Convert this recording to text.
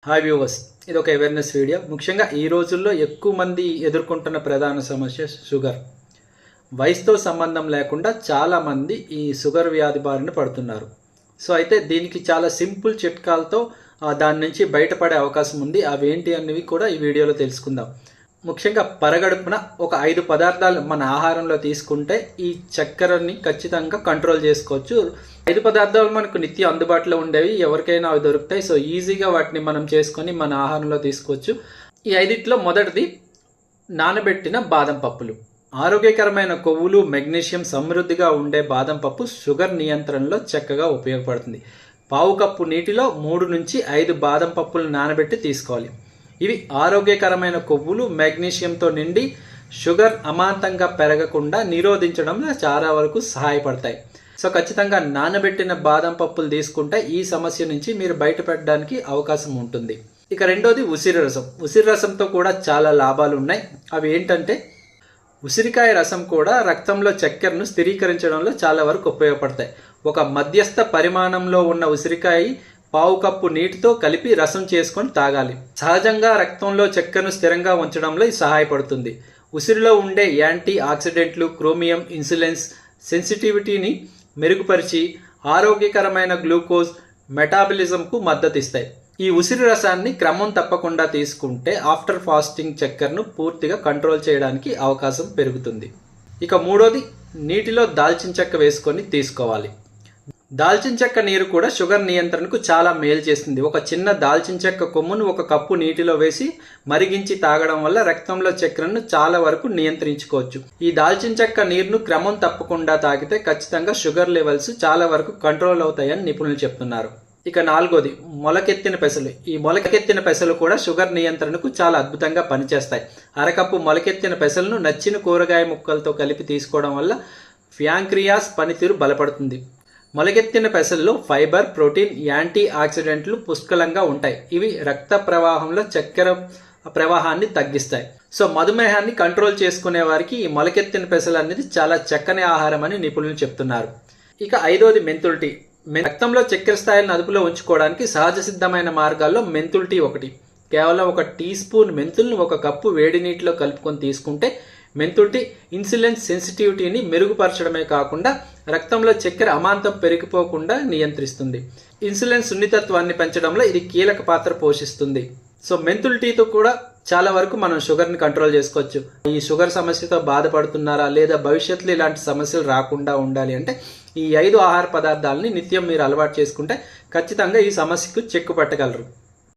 Hi viewers, ఇది ఒక awareness video. ముఖ్యంగా ఈ రోజుల్లో ఎక్కువ మంది ఎదుర్కొంటున్న ప్రధాన సమస్య షుగర్. వయసుతో సంబంధం లేకుండా చాలామంది ఈ షుగర్ వ్యాధి బారిన పడుతున్నారు. సో అయితే దీనికి చాలా సింపుల్ చిట్కాలతో దాని నుంచి బయటపడే అవకాశం ఉంది. అవేంటి అనేవి కూడా ఈ వీడియోలో తెలుసుకుందాం. ముఖ్యంగా పరగడుపున ఒక 5 పదార్థాలు మన ఆహారంలో తీసుకుంటే ఈ చక్కెరని ఖచ్చితంగా కంట్రోల్ చేసుకోవచ్చు. 5 పదార్థాలు మనకు నిత్యం అందుబాటులో ఉండేవి, ఎవరికైనా అవి దొరుకుతాయి. సో ఈజీగా వాటిని మనం చేసుకొని మన ఆహారంలో తీసుకోవచ్చు. ఈ 5ట్లో మొదటిది నానబెట్టిన బాదం పప్పులు. ఆరోగ్యకరమైన కొవ్వులు, మెగ్నీషియం సమృద్ధిగా ఉండే బాదం పప్పు షుగర్ నియంత్రణలో చక్కగా ఉపయోగపడుతుంది. పావు కప్పు నీటిలో 3 నుంచి 5 బాదం పప్పులు నానబెట్టి తీసుకోవాలి. ఇవి ఆరోగ్యకరమైన కొవ్వులు, మెగ్నీషియంతో నిండి షుగర్ అమాంతంగా పెరగకుండా నిరోధించడంలో చాలా వరకు సహాయపడతాయి. సో ఖచ్చితంగా నానబెట్టిన బాదం పప్పులు తీసుకుంటే ఈ సమస్య నుంచి మీరు బయటపడడానికి అవకాశం ఉంటుంది. ఇక రెండోది ఉసిరి రసం. ఉసిరి రసంతో కూడా చాలా లాభాలు ఉన్నాయి. అవి ఏంటంటే, ఉసిరికాయ రసం కూడా రక్తంలో చక్కెరను స్థిరీకరించడంలో చాలా వరకు ఉపయోగపడతాయి. ఒక మధ్యస్థ పరిమాణంలో ఉన్న ఉసిరికాయ పావు కప్పు నీటితో కలిపి రసం చేసుకొని తాగాలి. సహజంగా రక్తంలో చక్కెరను స్థిరంగా ఉంచడంలో ఇది సహాయపడుతుంది. ఉసిరిలో ఉండే యాంటీ ఆక్సిడెంట్లు క్రోమియం, ఇన్సులిన్స్ సెన్సిటివిటీని మెరుగుపరిచి ఆరోగ్యకరమైన గ్లూకోజ్ మెటాబలిజంకు మద్దతిస్తాయి. ఈ ఉసిరి రసాన్ని క్రమం తప్పకుండా తీసుకుంటే ఆఫ్టర్ ఫాస్టింగ్ చక్కెరను పూర్తిగా కంట్రోల్ చేయడానికి అవకాశం పెరుగుతుంది. ఇక మూడోది, నీటిలో దాల్చిన చెక్క వేసుకొని తీసుకోవాలి. దాల్చిన చెక్క నీరు కూడా షుగర్ నియంత్రణకు చాలా మేలు చేస్తుంది. ఒక చిన్న దాల్చిన చెక్క కొమ్మును 1 కప్పు నీటిలో వేసి మరిగించి తాగడం వల్ల రక్తంలో చక్కెరను చాలా వరకు నియంత్రించుకోవచ్చు. ఈ దాల్చిన చెక్క నీరును క్రమం తప్పకుండా తాగితే ఖచ్చితంగా షుగర్ లెవెల్స్ చాలా వరకు కంట్రోల్ అవుతాయని నిపుణులు చెప్తున్నారు. ఇక నాలుగోది, మొలకెత్తిన పెసలు. ఈ మొలకెత్తిన పెసలు కూడా షుగర్ నియంత్రణకు చాలా అద్భుతంగా పనిచేస్తాయి. అరకప్పు మొలకెత్తిన పెసలను నచ్చిన కూరగాయ ముక్కలతో కలిపి తీసుకోవడం వల్ల ప్యాంక్రియాస్ పనితీరు బలపడుతుంది. మొలకెత్తిన పెసల్లో ఫైబర్, ప్రోటీన్, యాంటీ ఆక్సిడెంట్లు పుష్కలంగా ఉంటాయి. ఇవి రక్త ప్రవాహంలో చక్కెర ప్రవాహాన్ని తగ్గిస్తాయి. సో మధుమేహాన్ని కంట్రోల్ చేసుకునే వారికి ఈ మొలకెత్తిన పెసలు అనేది చాలా చక్కని ఆహారం అని నిపుణులు చెప్తున్నారు. ఇక ఐదోది, మెంతుల్ టీ. రక్తంలో చక్కెర స్థాయిలను అదుపులో ఉంచుకోవడానికి సహజ సిద్ధమైన మార్గాల్లో మెంతుల్ టీ ఒకటి. కేవలం 1 టీ స్పూన్ మెంతులను 1 కప్పు వేడి నీటిలో కలుపుకొని తీసుకుంటే మెంతుల్ టీ ఇన్సులిన్ సెన్సిటివిటీని మెరుగుపరచడమే కాకుండా రక్తంలో చక్కెర అమాంతం పెరిగిపోకుండా నియంత్రిస్తుంది. ఇన్సులిన్ సున్నితత్వాన్ని పెంచడంలో ఇది కీలక పాత్ర పోషిస్తుంది. సో మెంతుల్ టీతో కూడా చాలా వరకు మనం షుగర్ని కంట్రోల్ చేసుకోవచ్చు. ఈ షుగర్ సమస్యతో బాధపడుతున్నారా, లేదా భవిష్యత్తులో ఇలాంటి సమస్యలు రాకుండా ఉండాలి అంటే ఈ 5 ఆహార పదార్థాలని నిత్యం మీరు అలవాటు చేసుకుంటే ఖచ్చితంగా ఈ సమస్యకు చెక్ పట్టగలరు.